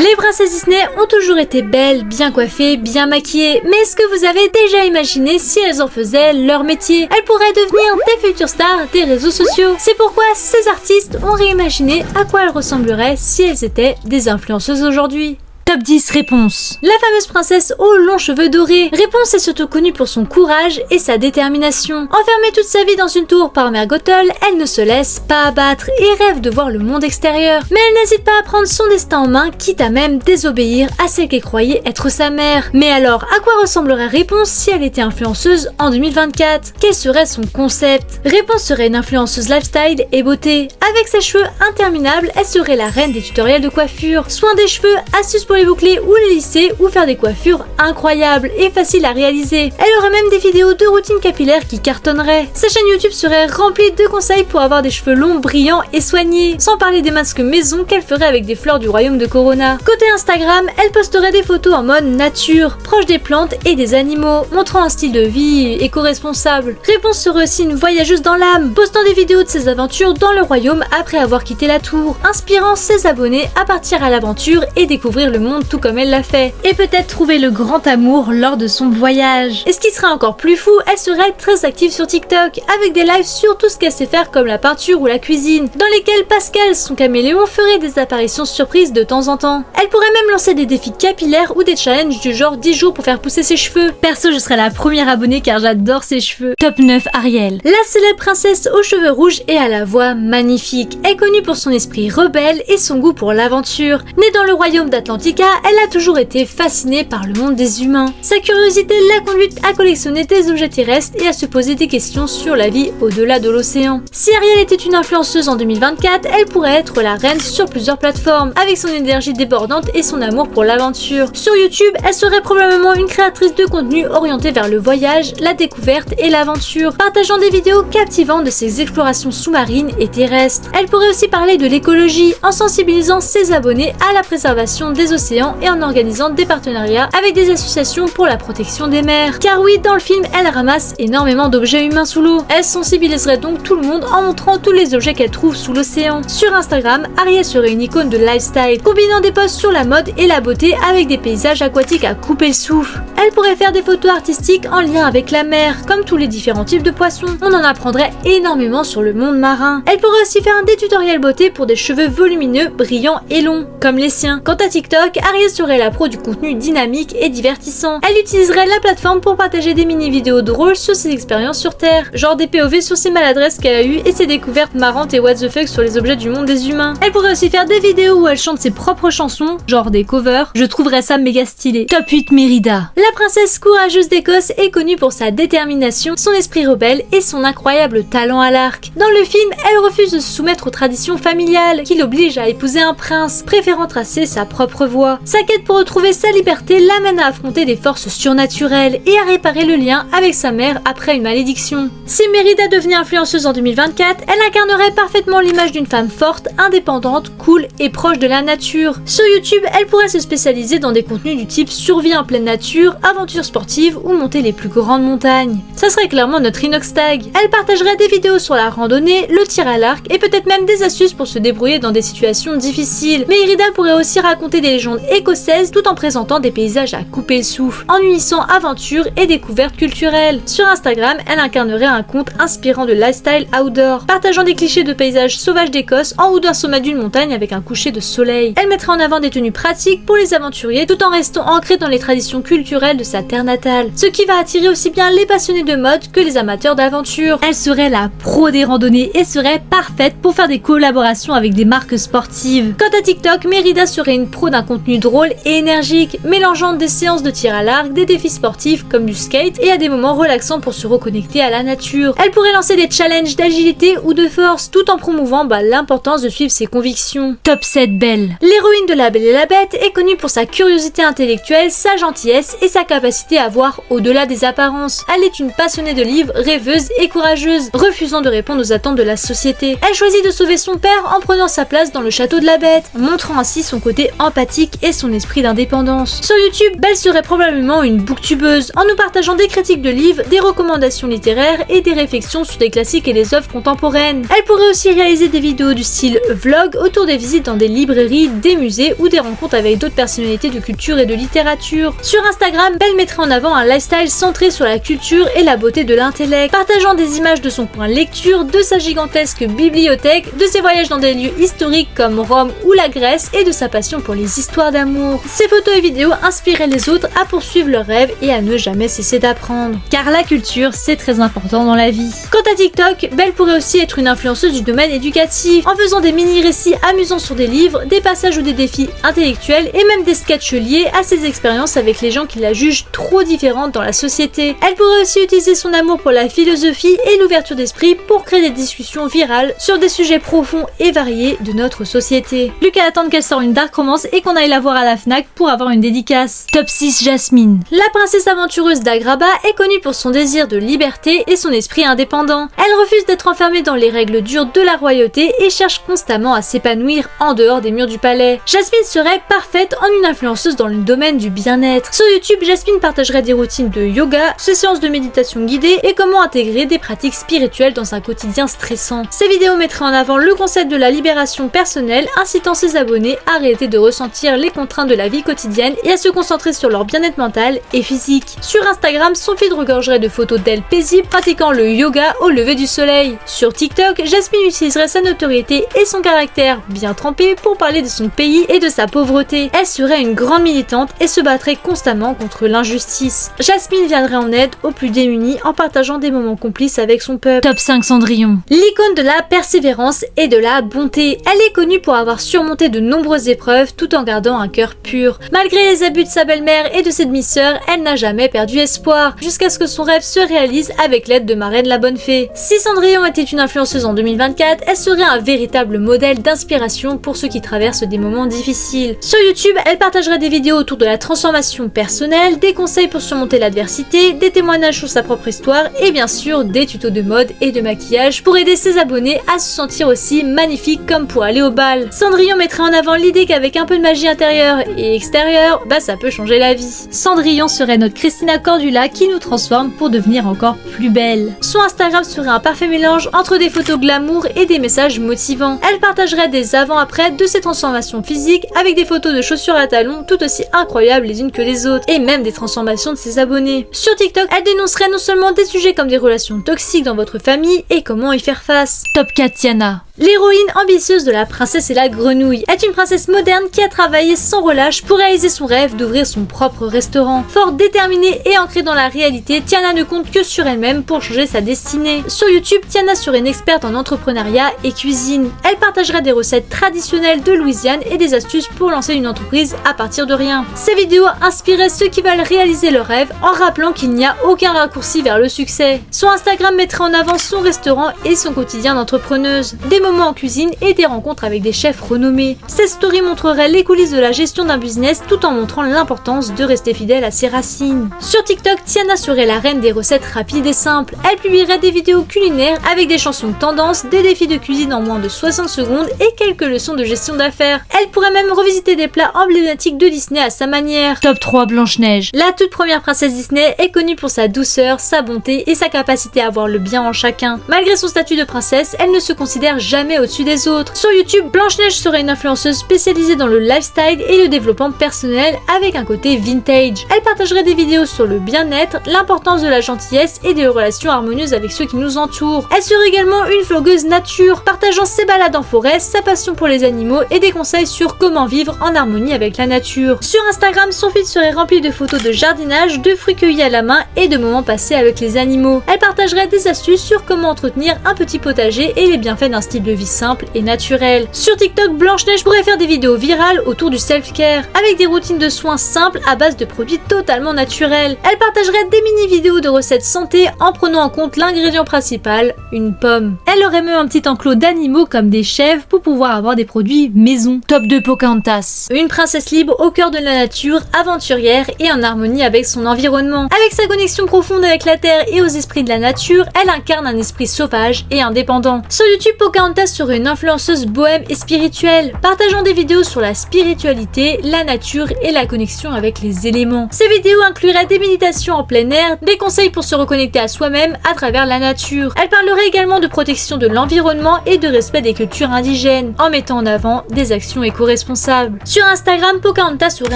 Les princesses Disney ont toujours été belles, bien coiffées, bien maquillées, mais est-ce que vous avez déjà imaginé si elles en faisaient leur métier? Elles pourraient devenir des futures stars des réseaux sociaux. C'est pourquoi ces artistes ont réimaginé à quoi elles ressembleraient si elles étaient des influenceuses aujourd'hui. Top 10 réponses. La fameuse princesse aux longs cheveux dorés. Réponse est surtout connue pour son courage et sa détermination. Enfermée toute sa vie dans une tour par Mère Gothel, elle ne se laisse pas abattre et rêve de voir le monde extérieur. Mais elle n'hésite pas à prendre son destin en main, quitte à même désobéir à celle qu'elle croyait être sa mère. Mais alors, à quoi ressemblerait Réponse si elle était influenceuse en 2024? Quel serait son concept? Réponse serait une influenceuse lifestyle et beauté. Avec ses cheveux interminables, elle serait la reine des tutoriels de coiffure. Soin des cheveux, astuces pour les boucler ou les lisser ou faire des coiffures incroyables et faciles à réaliser. Elle aurait même des vidéos de routine capillaire qui cartonneraient. Sa chaîne YouTube serait remplie de conseils pour avoir des cheveux longs, brillants et soignés, sans parler des masques maison qu'elle ferait avec des fleurs du royaume de Corona. Côté Instagram, elle posterait des photos en mode nature, proche des plantes et des animaux, montrant un style de vie éco-responsable. Réponse serait aussi une voyageuse dans l'âme, postant des vidéos de ses aventures dans le royaume après avoir quitté la tour, inspirant ses abonnés à partir à l'aventure et découvrir le monde tout comme elle l'a fait. Et peut-être trouver le grand amour lors de son voyage. Et ce qui serait encore plus fou, elle serait très active sur TikTok, avec des lives sur tout ce qu'elle sait faire comme la peinture ou la cuisine, dans lesquels Pascal, son caméléon, ferait des apparitions surprises de temps en temps. Elle pourrait même lancer des défis capillaires ou des challenges du genre 10 jours pour faire pousser ses cheveux. Perso, je serais la première abonnée car j'adore ses cheveux. Top 9, Ariel. La célèbre princesse aux cheveux rouges et à la voix magnifique. Elle est connue pour son esprit rebelle et son goût pour l'aventure. Née dans le royaume d'Atlantica, elle a toujours été fascinée par le monde des humains. Sa curiosité l'a conduite à collectionner des objets terrestres et à se poser des questions sur la vie au-delà de l'océan. Si Ariel était une influenceuse en 2024, elle pourrait être la reine sur plusieurs plateformes, avec son énergie débordante et son amour pour l'aventure. Sur YouTube, elle serait probablement une créatrice de contenu orientée vers le voyage, la découverte et l'aventure, partageant des vidéos captivantes de ses explorations sous-marines et terrestres. Elle pourrait aussi parler de l'écologie, en sensibilisant ses abonnés à la préservation des océans et en organisant des partenariats avec des associations pour la protection des mers. Car oui, dans le film, elle ramasse énormément d'objets humains sous l'eau. Elle sensibiliserait donc tout le monde en montrant tous les objets qu'elle trouve sous l'océan. Sur Instagram, Ariel serait une icône de lifestyle, combinant des posts sur la mode et la beauté avec des paysages aquatiques à couper le souffle. Elle pourrait faire des photos artistiques en lien avec la mer, comme tous les différents types de poissons. On en apprendrait énormément sur le monde marin. Elle pourrait aussi faire des tutoriels beauté pour des cheveux volumineux, brillants et longs, comme les siens. Quant à TikTok, Ariel serait la pro du contenu dynamique et divertissant. Elle utiliserait la plateforme pour partager des mini-vidéos drôles sur ses expériences sur Terre, genre des POV sur ses maladresses qu'elle a eues et ses découvertes marrantes et what the fuck sur les objets du monde des humains. Elle pourrait aussi faire des vidéos où elle chante ses propres chansons, genre des covers. Je trouverais ça méga stylé. Top 8, Mérida. La princesse courageuse d'Écosse est connue pour sa détermination, son esprit rebelle et son incroyable talent à l'arc. Dans le film, elle refuse de se soumettre aux traditions familiales qui l'obligent à épouser un prince, préférant tracer sa propre voie. Sa quête pour retrouver sa liberté l'amène à affronter des forces surnaturelles et à réparer le lien avec sa mère après une malédiction. Si Mérida devenait influenceuse en 2024, elle incarnerait parfaitement l'image d'une femme forte, indépendante, cool et proche de la nature. Sur YouTube, elle pourrait se spécialiser dans des contenus du type survie en pleine nature, aventures sportives ou monter les plus grandes montagnes. Ça serait clairement notre inox tag. Elle partagerait des vidéos sur la randonnée, le tir à l'arc et peut-être même des astuces pour se débrouiller dans des situations difficiles. Mérida pourrait aussi raconter des légendes écossaises tout en présentant des paysages à couper le souffle, en unissant aventure et découvertes culturelles. Sur Instagram, elle incarnerait un compte inspirant de lifestyle outdoor, partageant des clichés de paysages sauvages d'Écosse en haut d'un sommet d'une montagne avec un coucher de soleil. Elle mettrait en avant des tenues pratiques pour les aventuriers tout en restant ancrée dans les traditions culturelles de sa terre natale, ce qui va attirer aussi bien les passionnés de mode que les amateurs d'aventure. Elle serait la pro des randonnées et serait parfaite pour faire des collaborations avec des marques sportives. Quant à TikTok, Mérida serait une pro d'un contenu drôle et énergique, mélangeant des séances de tir à l'arc, des défis sportifs comme du skate et à des moments relaxants pour se reconnecter à la nature. Elle pourrait lancer des challenges d'agilité ou de force tout en promouvant l'importance de suivre ses convictions. Top 7, Belle. L'héroïne de La Belle et la Bête est connue pour sa curiosité intellectuelle, sa gentillesse et sa capacité à voir au-delà des apparences. Elle est une passionnée de livres, rêveuse et courageuse, refusant de répondre aux attentes de la société. Elle choisit de sauver son père en prenant sa place dans le château de la Bête, montrant ainsi son côté empathique physique et son esprit d'indépendance. Sur YouTube, Belle serait probablement une booktubeuse, en nous partageant des critiques de livres, des recommandations littéraires et des réflexions sur des classiques et des œuvres contemporaines. Elle pourrait aussi réaliser des vidéos du style vlog autour des visites dans des librairies, des musées ou des rencontres avec d'autres personnalités de culture et de littérature. Sur Instagram, Belle mettrait en avant un lifestyle centré sur la culture et la beauté de l'intellect, partageant des images de son coin lecture, de sa gigantesque bibliothèque, de ses voyages dans des lieux historiques comme Rome ou la Grèce et de sa passion pour les histoires d'amour. Ces photos et vidéos inspiraient les autres à poursuivre leurs rêves et à ne jamais cesser d'apprendre. Car la culture, c'est très important dans la vie. Quant à TikTok, Belle pourrait aussi être une influenceuse du domaine éducatif, en faisant des mini-récits amusants sur des livres, des passages ou des défis intellectuels et même des sketchs liés à ses expériences avec les gens qui la jugent trop différente dans la société. Elle pourrait aussi utiliser son amour pour la philosophie et l'ouverture d'esprit pour créer des discussions virales sur des sujets profonds et variés de notre société. Plus qu'à attendre qu'elle sorte une dark romance et qu'on aille la voir à la Fnac pour avoir une dédicace. Top 6 Jasmine. La princesse aventureuse d'Agraba est connue pour son désir de liberté et son esprit indépendant. Elle refuse d'être enfermée dans les règles dures de la royauté et cherche constamment à s'épanouir en dehors des murs du palais. Jasmine serait parfaite en une influenceuse dans le domaine du bien-être. Sur YouTube, Jasmine partagerait des routines de yoga, ses séances de méditation guidée et comment intégrer des pratiques spirituelles dans un quotidien stressant. Ces vidéos mettraient en avant le concept de la libération personnelle, incitant ses abonnés à arrêter de ressentir les contraintes de la vie quotidienne et à se concentrer sur leur bien-être mental et physique. Sur Instagram, son feed regorgerait de photos d'elle paisible pratiquant le yoga au lever du soleil. Sur TikTok, Jasmine utiliserait sa notoriété et son caractère bien trempé pour parler de son pays et de sa pauvreté. Elle serait une grande militante et se battrait constamment contre l'injustice. Jasmine viendrait en aide aux plus démunis en partageant des moments complices avec son peuple. Top 5 Cendrillon. L'icône de la persévérance et de la bonté. Elle est connue pour avoir surmonté de nombreuses épreuves tout en gardant un cœur pur. Malgré les abus de sa belle-mère et de ses demi-sœurs, elle n'a jamais perdu espoir, jusqu'à ce que son rêve se réalise avec l'aide de Marraine la Bonne Fée. Si Cendrillon était une influenceuse en 2024, elle serait un véritable modèle d'inspiration pour ceux qui traversent des moments difficiles. Sur YouTube, elle partagerait des vidéos autour de la transformation personnelle, des conseils pour surmonter l'adversité, des témoignages sur sa propre histoire et bien sûr des tutos de mode et de maquillage pour aider ses abonnés à se sentir aussi magnifiques comme pour aller au bal. Cendrillon mettrait en avant l'idée qu'avec un peu de magie intérieure et extérieure, ça peut changer la vie. Cendrillon serait notre Christina Cordula qui nous transforme pour devenir encore plus belle. Son Instagram serait un parfait mélange entre des photos glamour et des messages motivants. Elle partagerait des avant-après de ses transformations physiques avec des photos de chaussures à talons tout aussi incroyables les unes que les autres et même des transformations de ses abonnés. Sur TikTok, elle dénoncerait non seulement des sujets comme des relations toxiques dans votre famille et comment y faire face. Top 4 Tiana. L'héroïne ambitieuse de La Princesse et la Grenouille est une princesse moderne qui a travaillé sans relâche pour réaliser son rêve d'ouvrir son propre restaurant. Forte, déterminée et ancrée dans la réalité, Tiana ne compte que sur elle-même pour changer sa destinée. Sur YouTube, Tiana serait une experte en entrepreneuriat et cuisine. Elle partagerait des recettes traditionnelles de Louisiane et des astuces pour lancer une entreprise à partir de rien. Ces vidéos inspiraient ceux qui veulent réaliser leur rêve en rappelant qu'il n'y a aucun raccourci vers le succès. Son Instagram mettrait en avant son restaurant et son quotidien d'entrepreneuse. Des moments en cuisine et des rencontres avec des chefs renommés. Cette story montrerait les coulisses de la gestion d'un business tout en montrant l'importance de rester fidèle à ses racines. Sur TikTok, Tiana serait la reine des recettes rapides et simples. Elle publierait des vidéos culinaires avec des chansons de tendance, des défis de cuisine en moins de 60 secondes et quelques leçons de gestion d'affaires. Elle pourrait même revisiter des plats emblématiques de Disney à sa manière. Top 3 Blanche-Neige. La toute première princesse Disney est connue pour sa douceur, sa bonté et sa capacité à voir le bien en chacun. Malgré son statut de princesse, elle ne se considère jamais au-dessus des autres. Sur YouTube, Blanche-Neige serait une influenceuse spécialisée dans le lifestyle et le développement personnel avec un côté vintage. Elle partagerait des vidéos sur le bien-être, l'importance de la gentillesse et des relations harmonieuses avec ceux qui nous entourent. Elle serait également une vlogueuse nature, partageant ses balades en forêt, sa passion pour les animaux et des conseils sur comment vivre en harmonie avec la nature. Sur Instagram, son feed serait rempli de photos de jardinage, de fruits cueillis à la main et de moments passés avec les animaux. Elle partagerait des astuces sur comment entretenir un petit potager et les bienfaits d'un style de vie simple et naturel. Sur TikTok, Blanche-Neige pourrait faire des vidéos virales autour du self-care, avec des routines de soins simples à base de produits totalement naturels. Elle partagerait des mini-vidéos de recettes santé en prenant en compte l'ingrédient principal, une pomme. Elle aurait même un petit enclos d'animaux comme des chèvres pour pouvoir avoir des produits maison. Top 2 Pocahontas. Une princesse libre au cœur de la nature, aventurière et en harmonie avec son environnement. Avec sa connexion profonde avec la terre et aux esprits de la nature, elle incarne un esprit sauvage et indépendant. Sur YouTube, Pocahontas Pocahontas serait une influenceuse bohème et spirituelle, partageant des vidéos sur la spiritualité, la nature et la connexion avec les éléments. Ces vidéos incluraient des méditations en plein air, des conseils pour se reconnecter à soi-même à travers la nature. Elle parlerait également de protection de l'environnement et de respect des cultures indigènes, en mettant en avant des actions éco-responsables. Sur Instagram, Pocahontas aurait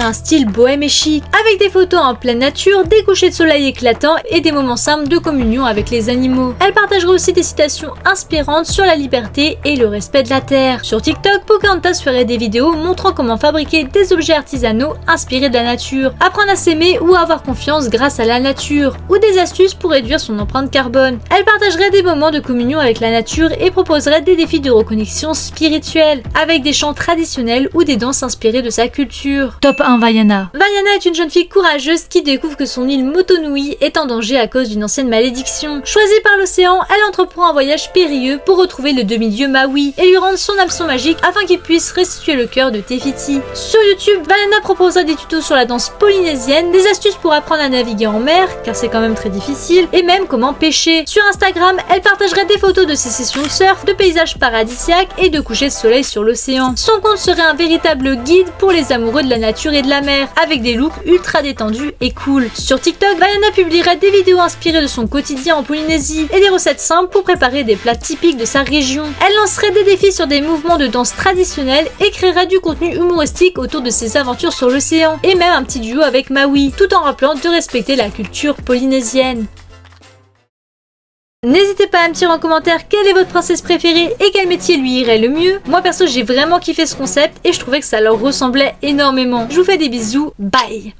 un style bohème et chic, avec des photos en pleine nature, des couchers de soleil éclatants et des moments simples de communion avec les animaux. Elle partagerait aussi des citations inspirantes sur la liberté et le respect de la terre. Sur TikTok, Pocahontas ferait des vidéos montrant comment fabriquer des objets artisanaux inspirés de la nature, apprendre à s'aimer ou à avoir confiance grâce à la nature, ou des astuces pour réduire son empreinte carbone. Elle partagerait des moments de communion avec la nature et proposerait des défis de reconnexion spirituelle, avec des chants traditionnels ou des danses inspirées de sa culture. Top 1 Vaiana. Vaiana est une jeune fille courageuse qui découvre que son île Motonui est en danger à cause d'une ancienne malédiction. Choisie par l'océan, elle entreprend un voyage périlleux pour retrouver le demi-dieu Maui et lui rendre son hameçon magique afin qu'il puisse restituer le cœur de Te Fiti. Sur YouTube, Vaiana proposera des tutos sur la danse polynésienne, des astuces pour apprendre à naviguer en mer, car c'est quand même très difficile, et même comment pêcher. Sur Instagram, elle partagerait des photos de ses sessions de surf, de paysages paradisiaques et de couchers de soleil sur l'océan. Son compte serait un véritable guide pour les amoureux de la nature et de la mer, avec des looks ultra détendus et cool. Sur TikTok, Vaiana publierait des vidéos inspirées de son quotidien en Polynésie et des recettes simples pour préparer des plats typiques de sa région. Elle lancerait des défis sur des mouvements de danse traditionnels et créerait du contenu humoristique autour de ses aventures sur l'océan, et même un petit duo avec Maui, tout en rappelant de respecter la culture polynésienne. N'hésitez pas à me dire en commentaire quelle est votre princesse préférée et quel métier lui irait le mieux. Moi perso j'ai vraiment kiffé ce concept et je trouvais que ça leur ressemblait énormément. Je vous fais des bisous, bye!